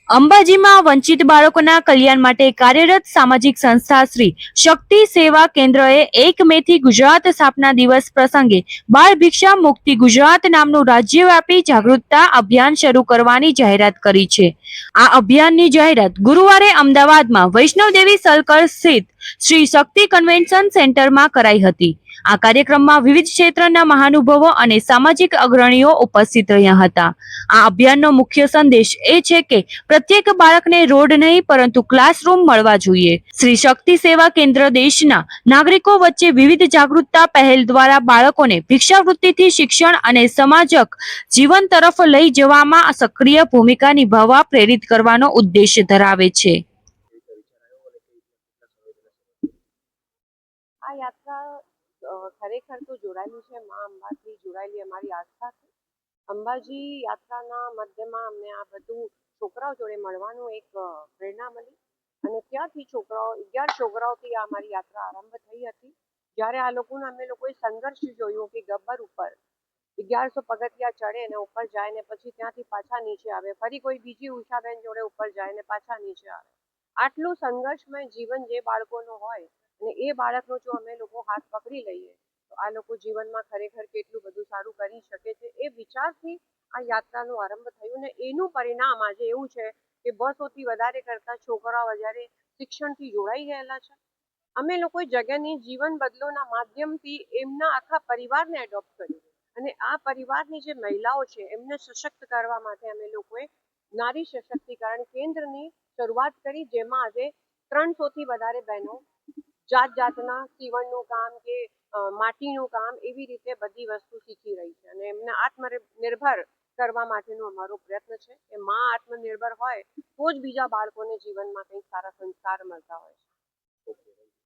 અંબાજીમાં વંચિત બાળકોના કલ્યાણ માટે કાર્યરત સામાજિક સંસ્થા શ્રી શક્તિ સેવા કેન્દ્રએ 1 મેથી ગુજરાત સ્થાપના દિવસ પ્રસંગે બાળ ભિક્ષા મુક્તિ ગુજરાત નામનું રાજ્યવ્યાપી જાગૃતતા અભિયાન શરૂ કરવાની જાહેરાત કરી છે। આ અભિયાનની જાહેરાત ગુરુવારે અમદાવાદમાં વૈષ્ણવદેવી સર્કલ સ્થિત શ્રી શક્તિ કન્વેન્શન સેન્ટરમાં કરાઈ હતી। આ કાર્યક્રમમાં વિવિધ ક્ષેત્રના મહાનુભાવો અને સામાજિક અગ્રણીઓ ઉપસ્થિત રહ્યા હતા। આ અભિયાનનો મુખ્ય સંદેશ એ છે કે પ્રત્યેક બાળકને રોડ નહીં પરંતુ ક્લાસરૂમ મળવા જોઈએ। શ્રી શક્તિ સેવા કેન્દ્ર દેશના નાગરિકો વચ્ચે વિવિધ જાગૃતતા પહેલ દ્વારા બાળકોને ભિક્ષાવૃત્તિથી શિક્ષણ અને સમાજક જીવન તરફ લઈ જવામાં સક્રિય ભૂમિકા નિભાવવા પ્રેરિત કરવાનો ઉદ્દેશ ધરાવે છે। આ યાત્રા ખરેખર તો જોડાયેલી છે મા અંબાથી જોડાયેલી અમારી આસ્થા છે। અંબાજી યાત્રાના મધ્યમાં અમને આ બધું છોકરાઓ જોડે મળવાનું એક પ્રેરણા મળી અને ત્યાંથી 11 છોકરાઓથી આ અમારી યાત્રા આરંભ થઈ હતી। જ્યારે આ લોકોને અમે લોકોએ સંઘર્ષ જોયું કે ગબ્બર ઉપર 1100 પગથિયા ચડે અને ઉપર જાય ને પછી ત્યાંથી પાછા નીચે આવે, ફરી કોઈ બીજી ઉષાબેન જોડે ઉપર જાય ને પાછા નીચે આવે। આટલું સંઘર્ષમય જીવન જે બાળકોનું હોય અને એ બાળકનો જો અમે લોકો હાથ પકડી લઈએ તો આ લોકો જીવનમાં ખરેખર કેટલું બધું સારું કરી શકે છે એ વિચારથી આ યાત્રાનો આરંભ થયું ને એનું પરિણામ આજે એવું છે કે 200થી વધારે કરતા છોકરાઓ વધારે શિક્ષણથી જોડાઈ ગયેલા છે। અમે લોકોએ જગનની જીવન બદલોના માધ્યમથી એમના આખા પરિવારને એડોપ્ટ કર્યું અને આ પરિવારની જે મહિલાઓ છે એમને સશક્ત કરવા માટે અમે લોકોએ નારી સશક્તિકરણ કેન્દ્રની શરૂઆત કરી, જેમાં આજે 300થી વધારે બહેનો જાતના સીવણનું કામ કે માટીનું કામ એવી રીતે બધી વસ્તુ શીખી રહી છે અને એમને આત્મનિર્ભર કરવા માટેનો અમારો પ્રયત્ન છે કે માં આત્મનિર્ભર હોય તો જ બીજા બાળકોને જીવનમાં કંઈક સારા સંસ્કાર મળતા હોય છે।